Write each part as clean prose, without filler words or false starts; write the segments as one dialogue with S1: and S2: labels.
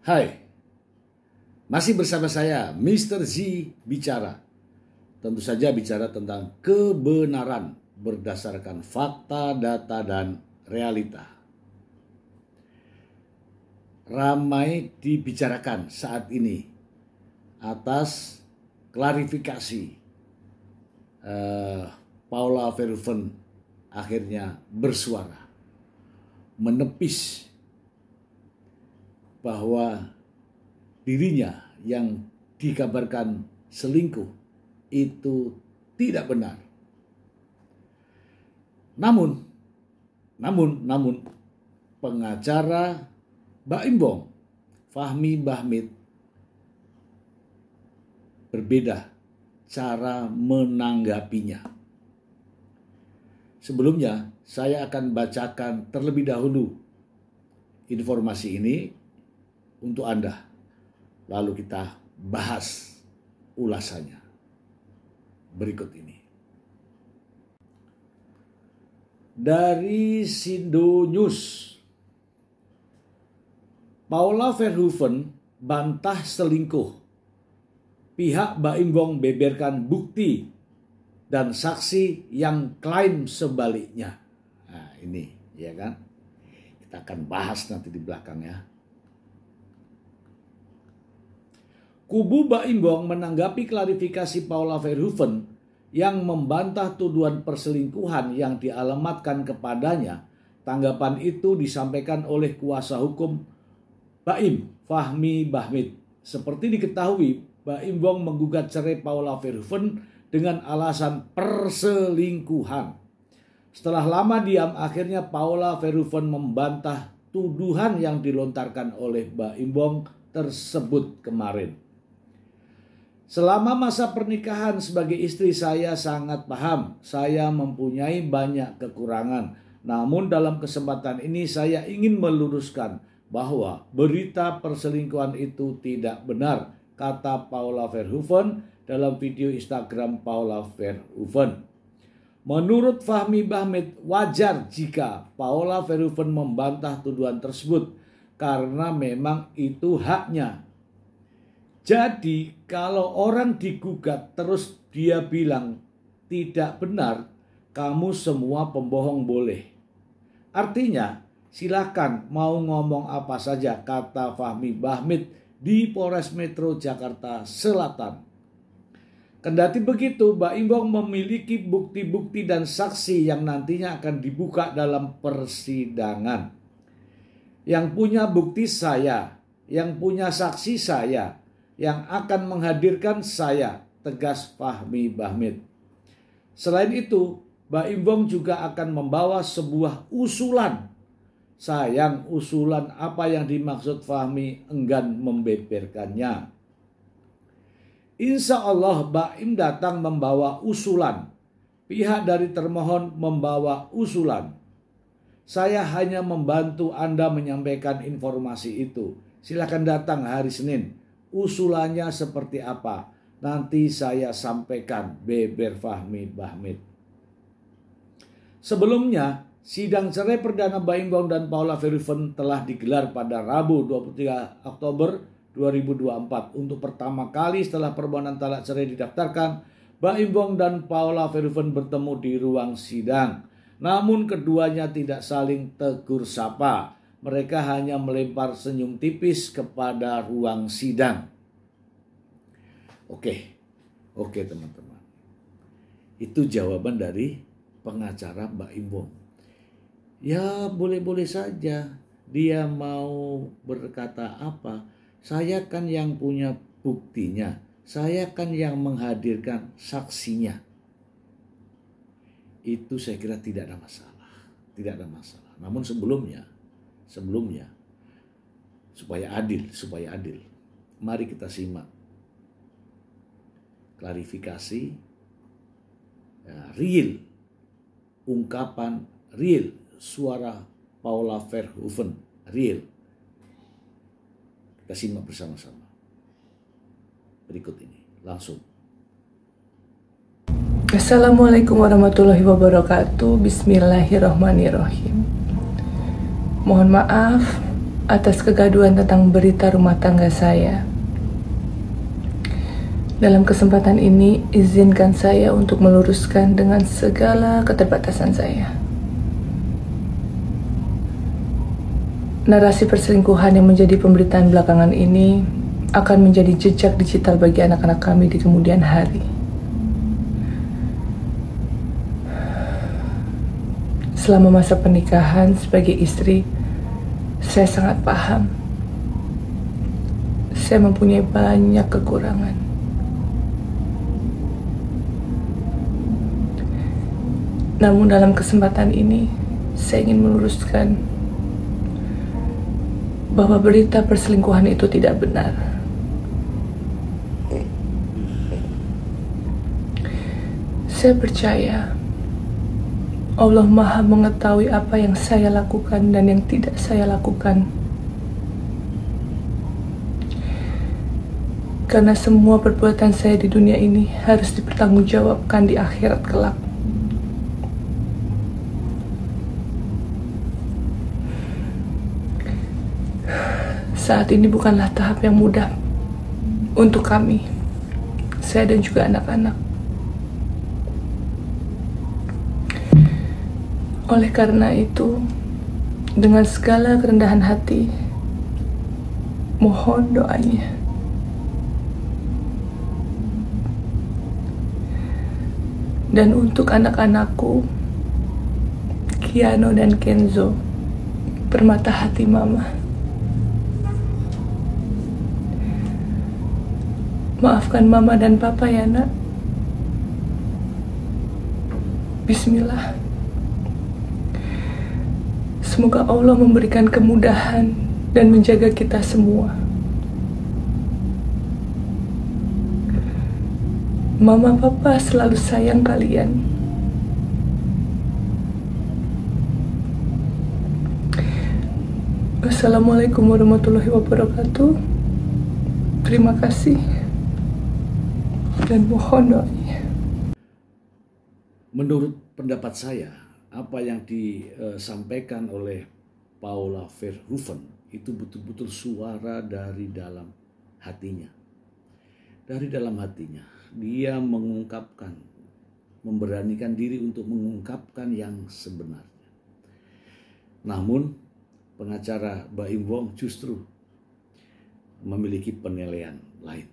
S1: Hai, masih bersama saya Mr. Z bicara. Tentu saja bicara tentang kebenaran berdasarkan fakta, data, dan realita. Ramai dibicarakan saat ini atas klarifikasi Paula Verhoeven akhirnya bersuara, menepis bahwa dirinya yang dikabarkan selingkuh itu tidak benar. Namun pengacara Baim Bong, Fahmi Bahmid, berbeda cara menanggapinya. Sebelumnya, saya akan bacakan terlebih dahulu informasi ini untuk Anda. Lalu kita bahas ulasannya berikut ini. Dari Sindo News, Paula Verhoeven bantah selingkuh. Pihak Baim Bong beberkan bukti dan saksi yang klaim sebaliknya. Nah, ini ya kan. Kita akan bahas nanti di belakang ya. Kubu Baim Bong menanggapi klarifikasi Paula Verhoeven yang membantah tuduhan perselingkuhan yang dialamatkan kepadanya. Tanggapan itu disampaikan oleh kuasa hukum Baim, Fahmi Bahmid. Seperti diketahui, Baim Bong menggugat cerai Paula Verhoeven dengan alasan perselingkuhan. Setelah lama diam, akhirnya Paula Verhoeven membantah tuduhan yang dilontarkan oleh Baim Bong tersebut kemarin. Selama masa pernikahan sebagai istri saya sangat paham, saya mempunyai banyak kekurangan. Namun dalam kesempatan ini saya ingin meluruskan bahwa berita perselingkuhan itu tidak benar, kata Paula Verhoeven dalam video Instagram Paula Verhoeven. Menurut Fahmi Bahmid, wajar jika Paula Verhoeven membantah tuduhan tersebut karena memang itu haknya. Jadi kalau orang digugat terus dia bilang tidak benar, kamu semua pembohong boleh. Artinya silakan mau ngomong apa saja, kata Fahmi Bahmid di Polres Metro Jakarta Selatan. Kendati begitu, Baim Bong memiliki bukti-bukti dan saksi yang nantinya akan dibuka dalam persidangan. Yang punya bukti saya, yang punya saksi saya, yang akan menghadirkan saya, tegas Fahmi Bahmid. Selain itu, Baim Bong juga akan membawa sebuah usulan. Sayang, usulan apa yang dimaksud Fahmi enggan membeberkannya. Insya Allah Baim datang membawa usulan. Pihak dari termohon membawa usulan. Saya hanya membantu Anda menyampaikan informasi itu. Silakan datang hari Senin. Usulannya seperti apa? Nanti saya sampaikan, beber Fahmi Bahmid. Sebelumnya, sidang cerai perdana Baim Bong dan Paula Verhoeven telah digelar pada Rabu 23 Oktober 2024. Untuk pertama kali setelah permohonan talak cerai didaftarkan, Baim Bong dan Paula Verhoeven bertemu di ruang sidang. Namun keduanya tidak saling tegur sapa. Mereka hanya melempar senyum tipis kepada ruang sidang. Oke teman-teman. Itu jawaban dari pengacara Baim Bong. Ya boleh-boleh saja dia mau berkata apa. Saya kan yang punya buktinya. Saya kan yang menghadirkan saksinya. Itu saya kira tidak ada masalah. Tidak ada masalah. Namun sebelumnya supaya adil, mari kita simak klarifikasi real, ungkapan real, suara Paula Verhoeven real. Kita simak bersama-sama berikut ini langsung.
S2: Assalamualaikum warahmatullahi wabarakatuh. Bismillahirrahmanirrahim. Mohon maaf atas kegaduhan tentang berita rumah tangga saya. Dalam kesempatan ini, izinkan saya untuk meluruskan dengan segala keterbatasan saya. Narasi perselingkuhan yang menjadi pemberitaan belakangan ini akan menjadi jejak digital bagi anak-anak kami di kemudian hari. Selama masa pernikahan sebagai istri, saya sangat paham. Saya mempunyai banyak kekurangan. Namun dalam kesempatan ini, saya ingin meluruskan bahwa berita perselingkuhan itu tidak benar. Saya percaya Allah Maha mengetahui apa yang saya lakukan dan yang tidak saya lakukan. Karena semua perbuatan saya di dunia ini harus dipertanggungjawabkan di akhirat kelak. Saat ini bukanlah tahap yang mudah untuk kami, saya dan juga anak-anak. Oleh karena itu, dengan segala kerendahan hati, mohon doanya. Dan untuk anak-anakku, Kiano dan Kenzo, permata hati Mama, maafkan Mama dan Papa ya nak. Bismillah. Semoga Allah memberikan kemudahan dan menjaga kita semua. Mama Papa selalu sayang kalian. Wassalamualaikum warahmatullahi wabarakatuh. Terima kasih. Dan mohon doanya.
S1: Menurut pendapat saya, apa yang disampaikan oleh Paula Verhoeven itu betul-betul suara dari dalam hatinya. Dari dalam hatinya, dia mengungkapkan, memberanikan diri untuk mengungkapkan yang sebenarnya. Namun, pengacara Baim Wong justru memiliki penilaian lain.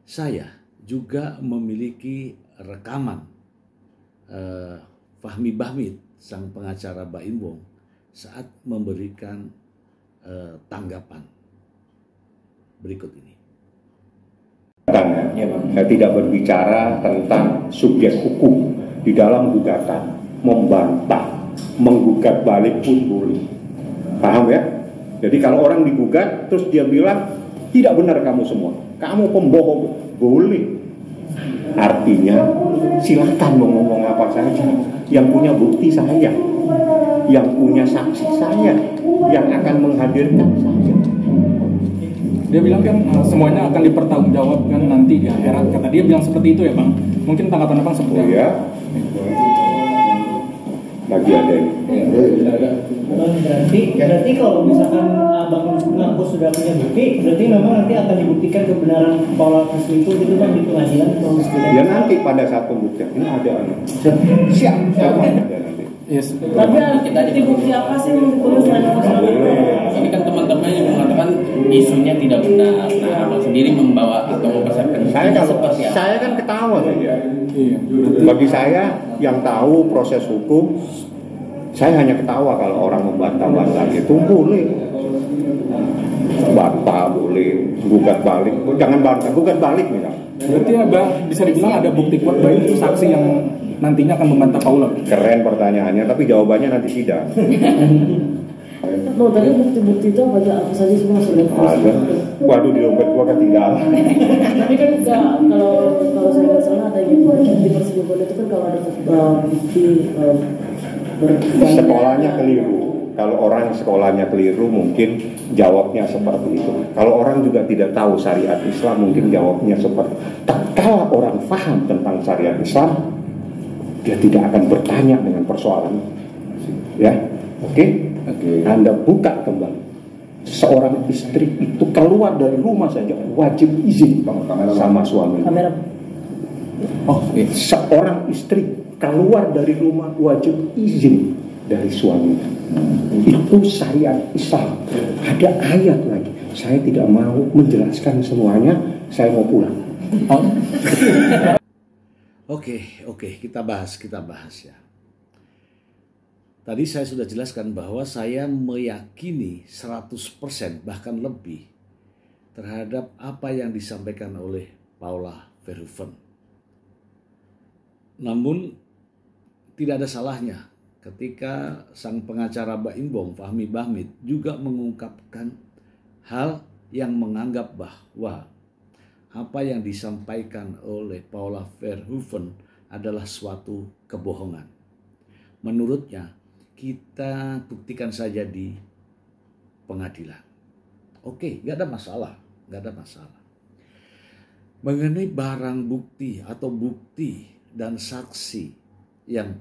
S1: Saya juga memiliki rekaman Fahmi Bahmid, sang pengacara Baim Wong, saat memberikan tanggapan berikut ini.
S3: Saya tidak berbicara tentang subjek hukum di dalam gugatan, membantah, menggugat balik pun boleh. Paham ya? Jadi kalau orang digugat terus dia bilang tidak benar kamu semua, kamu pembohong, boleh. Artinya silakan mau ngomong apa saja. Yang punya bukti saya, yang punya saksi saya, yang akan menghadirkan saya.
S4: Dia bilang kan semuanya akan dipertanggungjawabkan nanti di akhirat. Kata dia bilang seperti itu ya Bang. Mungkin tanggapan Abang seperti apa?
S3: Ya. Lagi ada yang
S5: berarti kalau misalkan Abang mengaku sudah punya bukti, berarti memang nanti akan dibuktikan kebenaran Paula selingkuh itu kan di pengadilan atau
S3: ya nanti pada saat pembuktian ini ada siap ada nanti.
S4: Yes.
S5: Tapi bukti apa sih yang
S6: ini kan teman-teman yang mengatakan isunya tidak benar. Nah, Abang sendiri membawa atau mempersepsikan
S3: saya kan ketawa saja. Bagi saya yang tahu proses hukum, saya hanya ketawa kalau orang membantah-bantah itu boleh. Bantah boleh, gugat balik, jangan bantah, gugat balik misalnya.
S4: Berarti Abang bisa dibilang ada bukti kuat bahwa itu saksi yang nantinya akan membantah Paula.
S3: Keren pertanyaannya, tapi jawabannya nanti tidak.
S5: No, tapi bukti-bukti itu apa saja semua sudah
S3: ada. Waduh, di dompet gua ketinggalan.
S5: Tapi kan kalau saya nggak salah ada gitu di perselingkuhan itu kan kalau ada bukti
S3: sekolahnya keliru. Kalau orang sekolahnya keliru mungkin jawabnya seperti itu. Kalau orang juga tidak tahu syariat Islam mungkin jawabnya seperti itu. Kalau orang paham tentang syariat Islam, dia tidak akan bertanya dengan persoalan. Ya, oke? Anda buka kembali. Seorang istri itu keluar dari rumah saja wajib izin sama suami. Seorang istri keluar dari rumah wajib izin dari suaminya. Itu syariat Islam. Ada ayat lagi. Saya tidak mau menjelaskan semuanya. Saya mau pulang.
S1: Oke, kita bahas ya. Tadi saya sudah jelaskan bahwa saya meyakini 100% bahkan lebih terhadap apa yang disampaikan oleh Paula Verhoeven. Namun tidak ada salahnya ketika sang pengacara Baim Bong, Fahmi Bahmid, juga mengungkapkan hal yang menganggap bahwa apa yang disampaikan oleh Paula Verhoeven adalah suatu kebohongan. Menurutnya, kita buktikan saja di pengadilan. Oke, nggak ada masalah. Mengenai barang bukti atau bukti dan saksi yang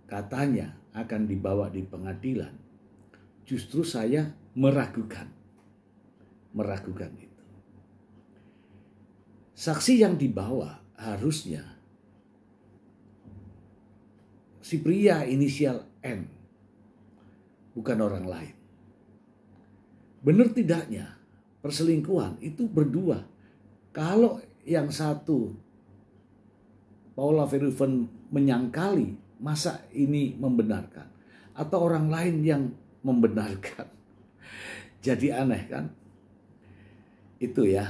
S1: katanya akan dibawa di pengadilan, justru saya meragukan itu. Saksi yang dibawa harusnya si pria inisial N, bukan orang lain. Benar tidaknya perselingkuhan itu berdua. Kalau yang satu Paula Verhoeven menyangkali, masa ini membenarkan? Atau orang lain yang membenarkan? Jadi aneh kan? Itu ya.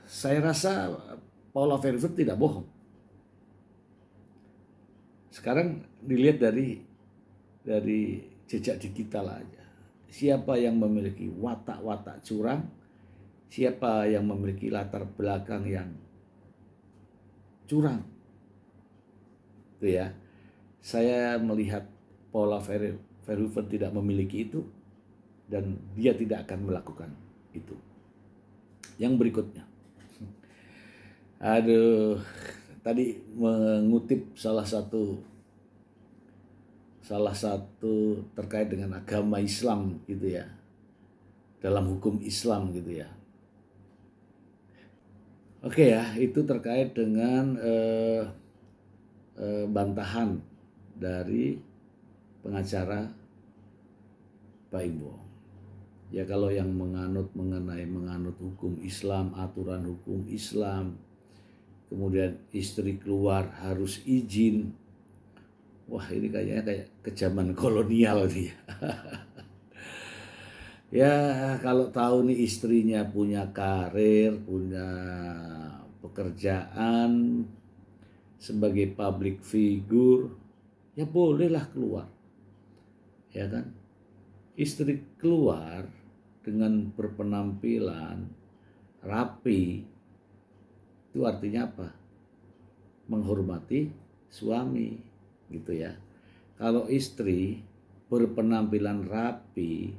S1: Saya rasa Paula Verhoeven tidak bohong. Sekarang dilihat dari jejak digital aja. Siapa yang memiliki watak-watak curang, siapa yang memiliki latar belakang yang curang. Itu ya. Saya melihat Paula Verhoeven tidak memiliki itu dan dia tidak akan melakukan itu. Yang berikutnya. Tadi mengutip salah satu terkait dengan agama Islam gitu ya, dalam hukum Islam gitu ya. Oke ya, itu terkait dengan bantahan dari pengacara Baim Bong. Ya kalau yang menganut hukum Islam, aturan hukum Islam, kemudian istri keluar harus izin. Wah, ini kayaknya kayak ke zaman kolonial nih. Ya kalau tahu nih istrinya punya karir, punya pekerjaan sebagai public figure, ya bolehlah keluar. Ya kan? Istri keluar dengan berpenampilan rapi, itu artinya apa? Menghormati suami, gitu ya. Kalau istri berpenampilan rapi,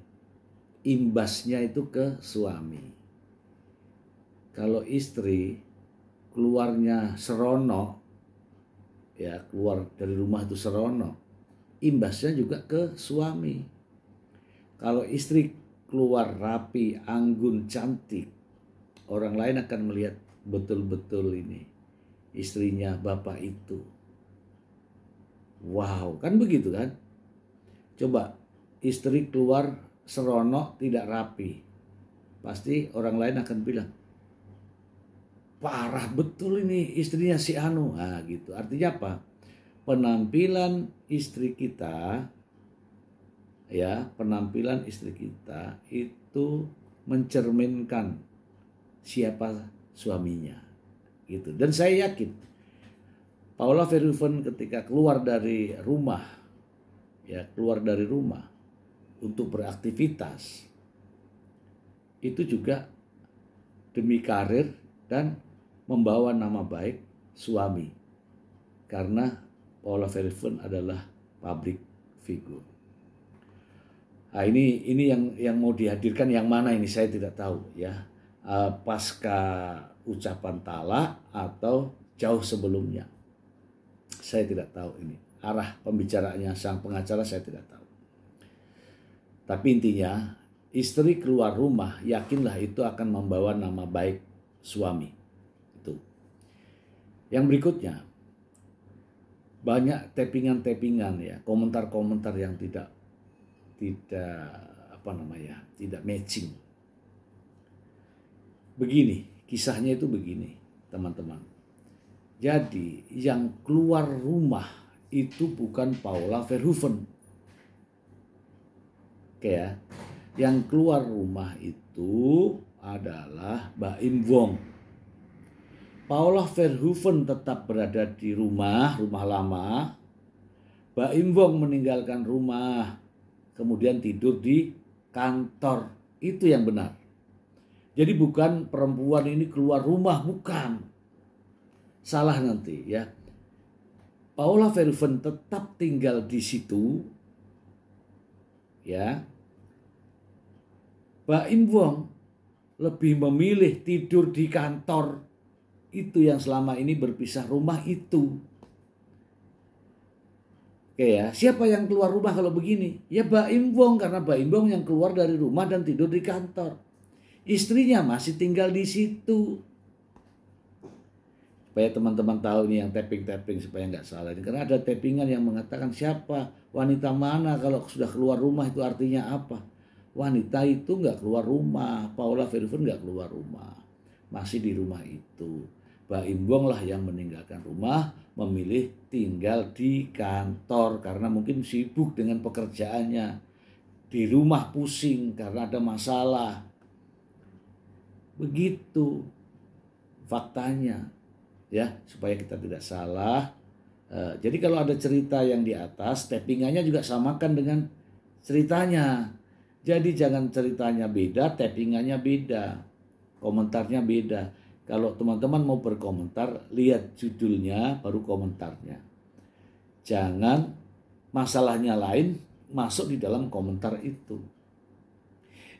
S1: imbasnya itu ke suami. Kalau istri keluarnya seronok, ya keluar dari rumah itu seronok, imbasnya juga ke suami. Kalau istri keluar rapi, anggun, cantik, orang lain akan melihat betul-betul ini istrinya bapak itu. Wow, kan begitu kan? Coba istri keluar seronok, tidak rapi, pasti orang lain akan bilang, parah betul ini istrinya si Anu. Nah gitu, artinya apa? Penampilan istri kita, ya penampilan istri kita itu mencerminkan siapa suaminya gitu. Dan saya yakin Paula Verhoeven ketika keluar dari rumah untuk beraktivitas itu juga demi karir dan membawa nama baik suami, karena Paula Verhoeven adalah public figure. Nah, ini yang mau dihadirkan yang mana ini saya tidak tahu ya. Pasca ucapan talak atau jauh sebelumnya. Saya tidak tahu ini. Arah pembicaraannya sang pengacara saya tidak tahu. Tapi intinya istri keluar rumah, yakinlah itu akan membawa nama baik suami. Itu. Yang berikutnya, banyak tappingan-tappingan ya, komentar-komentar yang tidak matching. Begini, kisahnya itu begini, teman-teman. Jadi yang keluar rumah itu bukan Paula Verhoeven. Oke ya. Yang keluar rumah itu adalah Baim Wong. Paula Verhoeven tetap berada di rumah lama. Baim Wong meninggalkan rumah, kemudian tidur di kantor. Itu yang benar. Jadi bukan perempuan ini keluar rumah, bukan. Salah nanti ya. Paula Verhoeven tetap tinggal di situ. Ya. Baim Wong lebih memilih tidur di kantor. Itu yang selama ini berpisah rumah itu. Oke ya, siapa yang keluar rumah kalau begini? Ya Baim Wong, karena Baim Wong yang keluar dari rumah dan tidur di kantor. Istrinya masih tinggal di situ. Supaya teman-teman tahu ini yang tapping supaya nggak salah. Karena ada tappingan yang mengatakan siapa, wanita mana kalau sudah keluar rumah itu artinya apa? Wanita itu nggak keluar rumah, Paula Verhoeven nggak keluar rumah, masih di rumah itu. Baim Wong lah yang meninggalkan rumah, memilih tinggal di kantor karena mungkin sibuk dengan pekerjaannya. Di rumah pusing karena ada masalah. Begitu faktanya, ya supaya kita tidak salah. Jadi kalau ada cerita yang di atas, tappingannya juga samakan dengan ceritanya. Jadi jangan ceritanya beda, tappingannya beda, komentarnya beda. Kalau teman-teman mau berkomentar, lihat judulnya baru komentarnya. Jangan masalahnya lain masuk di dalam komentar itu.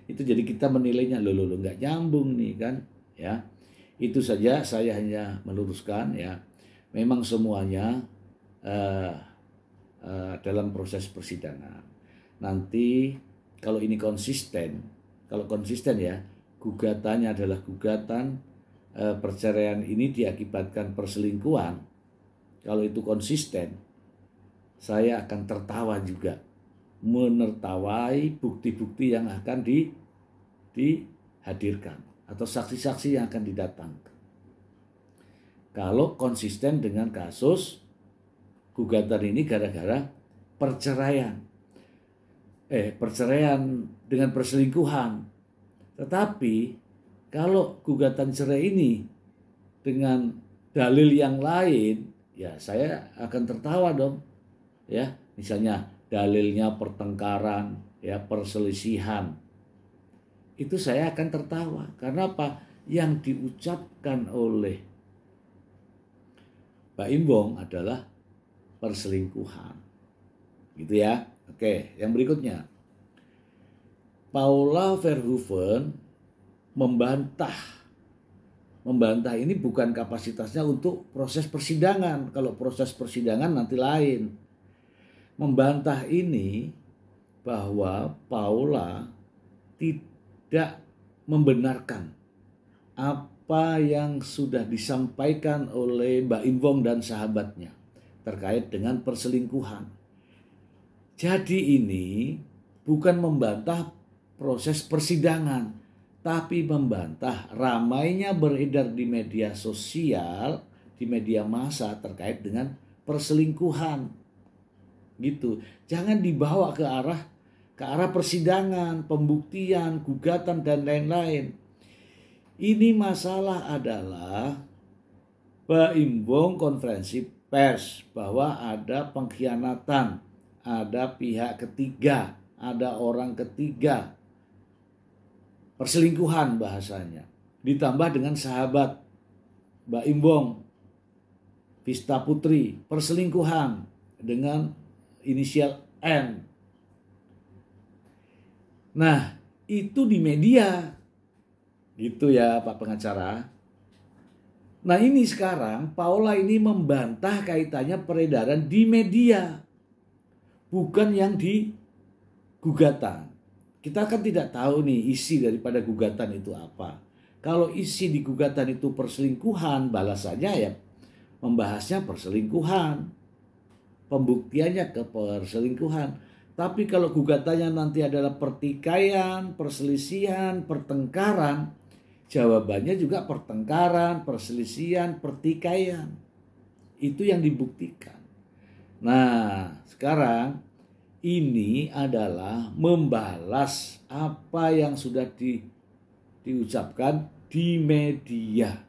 S1: Itu jadi kita menilainya loh nggak nyambung nih kan, ya. Itu saja saya hanya meluruskan ya. Memang semuanya dalam proses persidangan. Nanti kalau ini konsisten, ya, gugatannya adalah gugatan perceraian ini diakibatkan perselingkuhan. Kalau itu konsisten, saya akan tertawa juga, menertawai bukti-bukti yang akan dihadirkan atau saksi-saksi yang akan didatangkan. Kalau konsisten dengan kasus gugatan ini gara-gara perceraian dengan perselingkuhan. Tetapi kalau gugatan cerai ini dengan dalil yang lain, ya saya akan tertawa dong. Ya, misalnya dalilnya pertengkaran, ya perselisihan. Itu saya akan tertawa. Karena apa? Yang diucapkan oleh Baim Wong adalah perselingkuhan. Gitu ya. Oke, yang berikutnya. Paula Verhoeven membantah ini bukan kapasitasnya untuk proses persidangan. Kalau proses persidangan nanti lain. Membantah ini bahwa Paula tidak membenarkan apa yang sudah disampaikan oleh Baim Wong dan sahabatnya terkait dengan perselingkuhan. Jadi ini bukan membantah proses persidangan, tapi membantah ramainya beredar di media sosial, di media massa terkait dengan perselingkuhan. Gitu. Jangan dibawa ke arah persidangan, pembuktian, gugatan dan lain-lain. Ini masalah adalah Baim Wong konferensi pers bahwa ada pengkhianatan. Ada pihak ketiga, ada orang ketiga. Perselingkuhan bahasanya. Ditambah dengan sahabat Baim Wong, Vista Putri, perselingkuhan dengan inisial N. Nah, itu di media. Gitu ya Pak pengacara. Nah ini sekarang Paula ini membantah kaitannya peredaran di media. Bukan yang di gugatan. kita kan tidak tahu nih isi daripada gugatan itu apa. Kalau isi di gugatan itu perselingkuhan, balasannya ya membahasnya perselingkuhan, pembuktiannya ke perselingkuhan. Tapi kalau gugatannya nanti adalah pertikaian, perselisihan, pertengkaran, jawabannya juga pertengkaran, perselisihan, pertikaian. Itu yang dibuktikan. Nah, sekarang ini adalah membalas apa yang sudah diucapkan di media.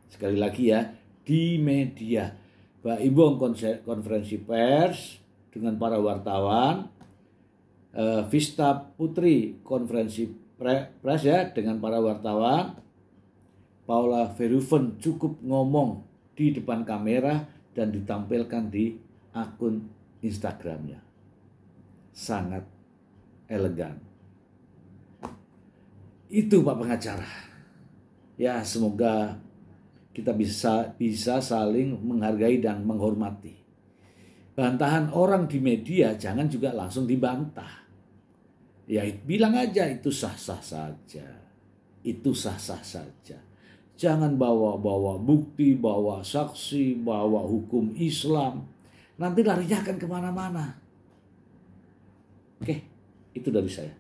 S1: Sekali lagi ya, di media. Mbak Imbong konferensi pers dengan para wartawan, Vista Putri konferensi pers ya dengan para wartawan, Paula Verhoeven cukup ngomong di depan kamera dan ditampilkan di akun Instagramnya. Sangat elegan. Itu Pak pengacara. Ya, semoga kita bisa saling menghargai dan menghormati. Bantahan orang di media jangan juga langsung dibantah. Ya, bilang aja itu sah-sah saja. Itu sah-sah saja. Jangan bawa-bawa bukti, bawa saksi, bawa hukum Islam. Nanti larinya akan kemana-mana. Oke, itu dari saya.